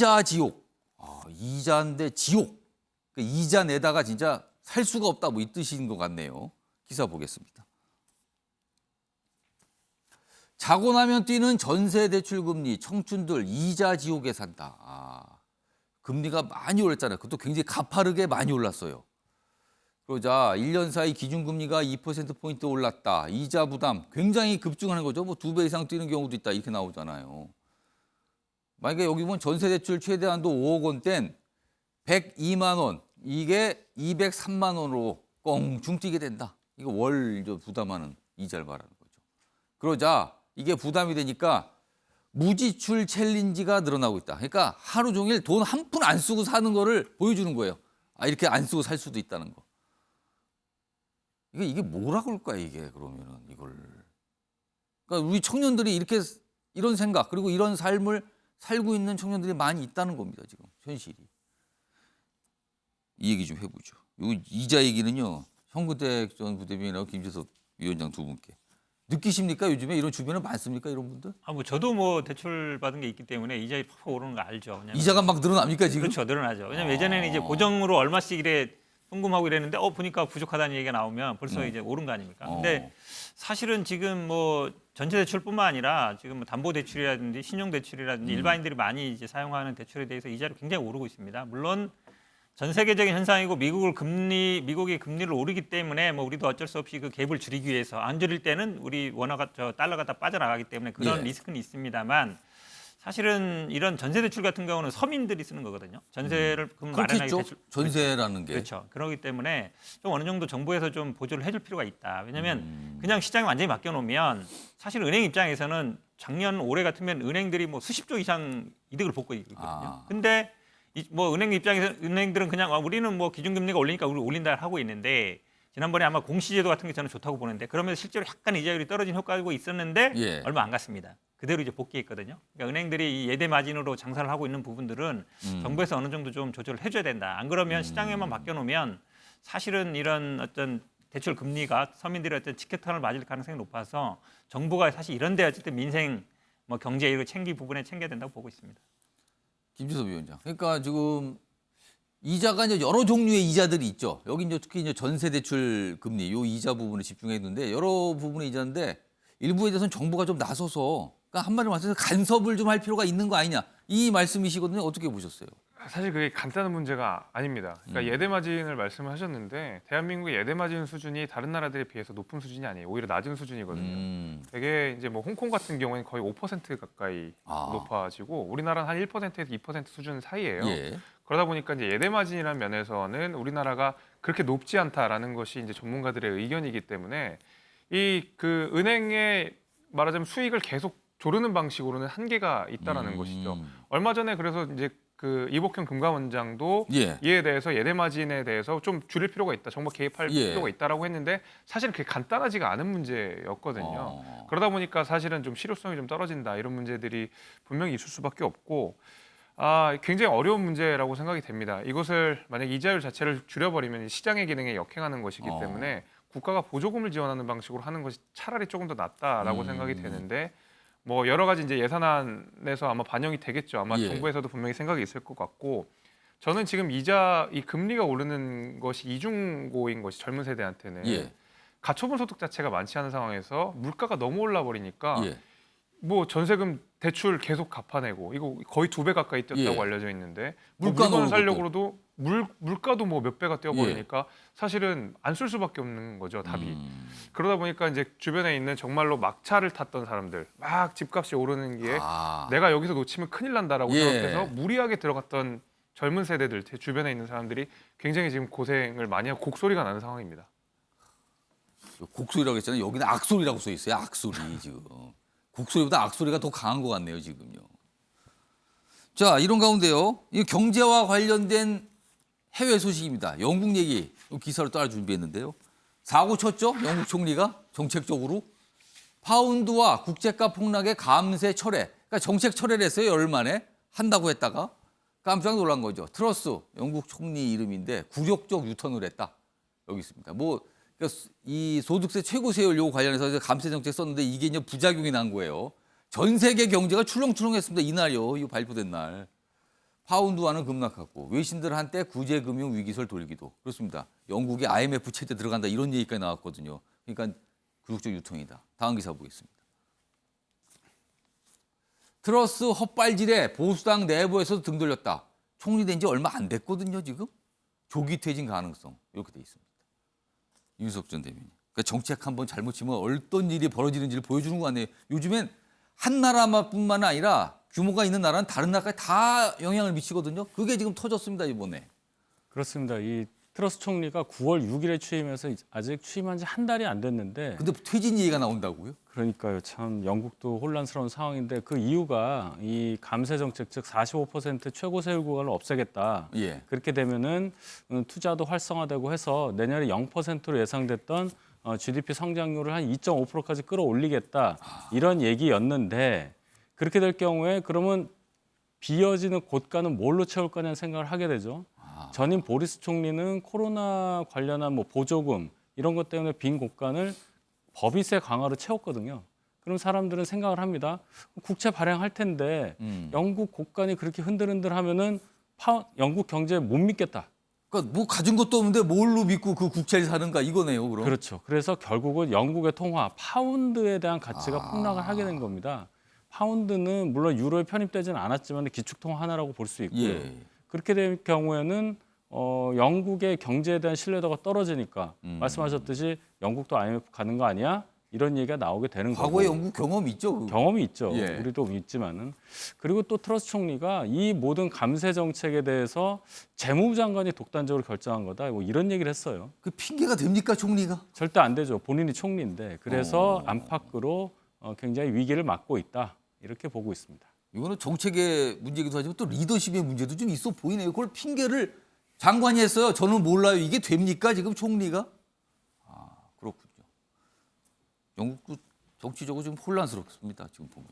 이자 지옥. 이자인데 지옥. 그 이자 내다가 진짜 살 수가 없다 뭐 이 뜻인 것 같네요. 기사 보겠습니다. 자고 나면 뛰는 전세 대출 금리, 청춘들 이자 지옥에 산다. 금리가 많이 올랐잖아요. 그것도 굉장히 가파르게 많이 올랐어요. 그러자 1년 사이 기준금리가 2%포인트 올랐다. 이자 부담 굉장히 급증하는 거죠. 뭐 2배 이상 뛰는 경우도 있다. 이렇게 나오잖아요. 만약에 여기 보면 전세 대출 최대 한도 5억 원대는 102만 원, 이게 203만 원으로 꽁충 뛰게 된다. 이거 월 부담하는 이자를 말하는 거죠. 그러자 이게 부담이 되니까 무지출 챌린지가 늘어나고 있다. 그러니까 하루 종일 돈 한 푼 안 쓰고 사는 거를 보여주는 거예요. 이렇게 안 쓰고 살 수도 있다는 거. 이게 뭐라 그럴까 이게 그러면은 이걸. 그러니까 우리 청년들이 이렇게 이런 생각 그리고 이런 삶을 살고 있는 청년들이 많이 있다는 겁니다. 지금 현실이. 이 얘기 좀 해보죠. 요 이자 얘기는요. 현근택 전 부대변인하고 김재석 위원장 두 분께. 느끼십니까? 요즘에 이런 주변에 많습니까? 이런 분들? 뭐 저도 뭐 대출 받은 게 있기 때문에 이자율이 팍팍 오르는 거 알죠. 왜냐면 이자가 막 늘어납니까 지금? 그렇죠, 늘어나죠. 왜냐면 예전에는 이제 고정으로 얼마씩 이래 송금하고 이랬는데 보니까 부족하다는 얘기가 나오면 벌써 이제 오른 거 아닙니까? 근데 사실은 지금 뭐 전체 대출뿐만 아니라 지금 뭐 담보 대출이라든지 신용 대출이라든지 일반인들이 많이 이제 사용하는 대출에 대해서 이자율이 굉장히 오르고 있습니다. 물론 전 세계적인 현상이고 미국이 금리를 오르기 때문에 뭐 우리도 어쩔 수 없이 그 갭을 줄이기 위해서 안 줄일 때는 우리 달러가 다 빠져나가기 때문에 그런 리스크는 있습니다만 사실은 이런 전세 대출 같은 경우는 서민들이 쓰는 거거든요. 전세를 마련하기 대출 전세라는 게. 그렇죠. 그렇기 때문에 좀 어느 정도 정부에서 좀 보조를 해줄 필요가 있다. 왜냐하면 그냥 시장에 완전히 맡겨놓으면 사실 은행 입장에서는 작년 올해 같으면 은행들이 뭐 수십조 이상 이득을 보고 있거든요. 근데 뭐 은행 입장에서 은행들은 그냥 우리는 뭐 기준금리가 올리니까 우리 올린다 하고 있는데 지난번에 아마 공시제도 같은 게 저는 좋다고 보는데 그러면서 실제로 약간 이자율이 떨어진 효과가 있었는데 얼마 안 갔습니다. 그대로 이제 복귀했거든요. 그러니까 은행들이 이 예대 마진으로 장사를 하고 있는 부분들은 정부에서 어느 정도 좀 조절을 해줘야 된다. 안 그러면 시장에만 맡겨놓으면 사실은 이런 어떤 대출 금리가 서민들의 어떤 직격탄을 맞을 가능성이 높아서 정부가 사실 이런데 어쨌든 민생 뭐 경제 이런 부분에 챙겨야 된다고 보고 있습니다. 김재석 위원장. 그러니까 지금 이자가 이제 여러 종류의 이자들이 있죠. 여기 이제 특히 이제 전세 대출 금리 요 이자 부분에 집중했는데 여러 부분의 이자인데 일부에 대해서는 정부가 좀 나서서 그러니까 한마디로 말해서 간섭을 좀 할 필요가 있는 거 아니냐 이 말씀이시거든요. 어떻게 보셨어요? 사실 그게 간단한 문제가 아닙니다. 그러니까 예대 마진을 말씀하셨는데 대한민국의 예대 마진 수준이 다른 나라들에 비해서 높은 수준이 아니에요. 오히려 낮은 수준이거든요. 되게 이제 뭐 홍콩 같은 경우에는 거의 5% 가까이 높아지고 우리나라는 한 1%에서 2% 수준 사이예요. 그러다 보니까 이제 예대 마진이라는 면에서는 우리나라가 그렇게 높지 않다라는 것이 이제 전문가들의 의견이기 때문에 이 그 은행의 말하자면 수익을 계속 조르는 방식으로는 한계가 있다라는 것이죠. 얼마 전에 그래서 이제 그 이복현 금감원장도 이에 대해서 예대 마진에 대해서 좀 줄일 필요가 있다. 정부 개입할 필요가 있다라고 했는데 사실은 그게 간단하지가 않은 문제였거든요. 그러다 보니까 사실은 좀 실효성이 좀 떨어진다. 이런 문제들이 분명히 있을 수밖에 없고 굉장히 어려운 문제라고 생각이 됩니다. 이것을 만약 이자율 자체를 줄여버리면 시장의 기능에 역행하는 것이기 때문에 국가가 보조금을 지원하는 방식으로 하는 것이 차라리 조금 더 낫다라고 생각이 되는데 뭐 여러 가지 이제 예산안에서 아마 반영이 되겠죠. 아마 정부에서도 분명히 생각이 있을 것 같고 저는 지금 이 금리가 오르는 것이 이중고인 것이 젊은 세대한테는 가처분 소득 자체가 많지 않은 상황에서 물가가 너무 올라 버리니까 뭐 전세금 대출 계속 갚아내고 이거 거의 2배 가까이 뛰었다고 알려져 있는데 물건 살려고도 물가도 뭐 몇 배가 뛰어버리니까 사실은 안 쓸 수밖에 없는 거죠 답이. 그러다 보니까 이제 주변에 있는 정말로 막차를 탔던 사람들 막 집값이 오르는 게 내가 여기서 놓치면 큰일 난다라고 생각해서 무리하게 들어갔던 젊은 세대들 제 주변에 있는 사람들이 굉장히 지금 고생을 많이 하고 곡소리가 나는 상황입니다. 곡소리라고 했잖아요. 여기는 악소리라고 써 있어요. 악소리 지금. 곡소리보다 악소리가 더 강한 것 같네요, 지금요. 자, 이런 가운데요. 이 경제와 관련된 해외 소식입니다. 영국 얘기 기사로 따라 준비했는데요. 사고 쳤죠? 영국 총리가 정책적으로. 파운드와 국제가 폭락의 감세 철회. 그러니까 정책 철회를 했어요, 열흘 만에. 한다고 했다가 깜짝 놀란 거죠. 트러스, 영국 총리 이름인데 굴욕적 유턴을 했다. 여기 있습니다. 그러니까 이 소득세 최고세율 요구 관련해서 감세 정책 썼는데 이게 이제 부작용이 난 거예요. 전 세계 경제가 출렁출렁했습니다. 이날요. 이거 발표된 날. 파운드화는 급락하고 외신들 한때 구제금융 위기설 돌기도 그렇습니다. 영국이 IMF 체제 들어간다 이런 얘기까지 나왔거든요. 그러니까 굴욕적 유통이다. 다음 기사 보겠습니다. 트러스 헛발질에 보수당 내부에서도 등 돌렸다. 총리 된 지 얼마 안 됐거든요, 지금. 조기 퇴진 가능성 이렇게 돼 있습니다. 윤석 전 대변인. 그러니까 정책 한번 잘못 치면 어떤 일이 벌어지는지를 보여주는 거 아니에요. 요즘엔 한 나라뿐만 아니라 규모가 있는 나라는 다른 나라까지 다 영향을 미치거든요. 그게 지금 터졌습니다, 이번에. 그렇습니다. 이 트러스 총리가 9월 6일에 취임해서 아직 취임한 지 한 달이 안 됐는데 근데 퇴진 얘기가 나온다고요? 그러니까요. 참 영국도 혼란스러운 상황인데 그 이유가 이 감세 정책 즉 45% 최고 세율 구간을 없애겠다. 예. 그렇게 되면은 투자도 활성화되고 해서 내년에 0%로 예상됐던 GDP 성장률을 한 2.5%까지 끌어올리겠다. 이런 얘기였는데 그렇게 될 경우에 그러면 비어지는 고가는 뭘로 채울 거냐는 생각을 하게 되죠. 전임 보리스 총리는 코로나 관련한 뭐 보조금 이런 것 때문에 빈 공간을 법인세 강화로 채웠거든요. 그럼 사람들은 생각을 합니다. 국채 발행할 텐데 영국 국간이 그렇게 흔들흔들하면은 영국 경제 못 믿겠다. 그러니까 뭐 가진 것도 없는데 뭘로 믿고 그 국채를 사는가 이거네요, 그럼. 그렇죠. 그래서 결국은 영국의 통화 파운드에 대한 가치가 폭락을 하게 된 겁니다. 파운드는 물론 유로에 편입되지는 않았지만 기축통화 하나라고 볼 수 있고요. 예. 그렇게 될 경우에는 영국의 경제에 대한 신뢰도가 떨어지니까 말씀하셨듯이 영국도 IMF 가는 거 아니야? 이런 얘기가 나오게 되는 거고. 과거에 영국 경험 있죠? 그거? 경험이 있죠. 예. 우리도 있지만은 그리고 또 트러스 총리가 이 모든 감세 정책에 대해서 재무부 장관이 독단적으로 결정한 거다. 뭐 이런 얘기를 했어요. 그 핑계가 됩니까, 총리가? 절대 안 되죠. 본인이 총리인데 그래서 안팎으로 굉장히 위기를 맞고 있다. 이렇게 보고 있습니다. 이거는 정책의 문제이기도 하지만 또 리더십의 문제도 좀 있어 보이네요. 그걸 핑계를 장관이 했어요. 저는 몰라요. 이게 됩니까, 지금 총리가? 아, 그렇군요. 영국도 정치적으로 좀 혼란스럽습니다, 지금 보면.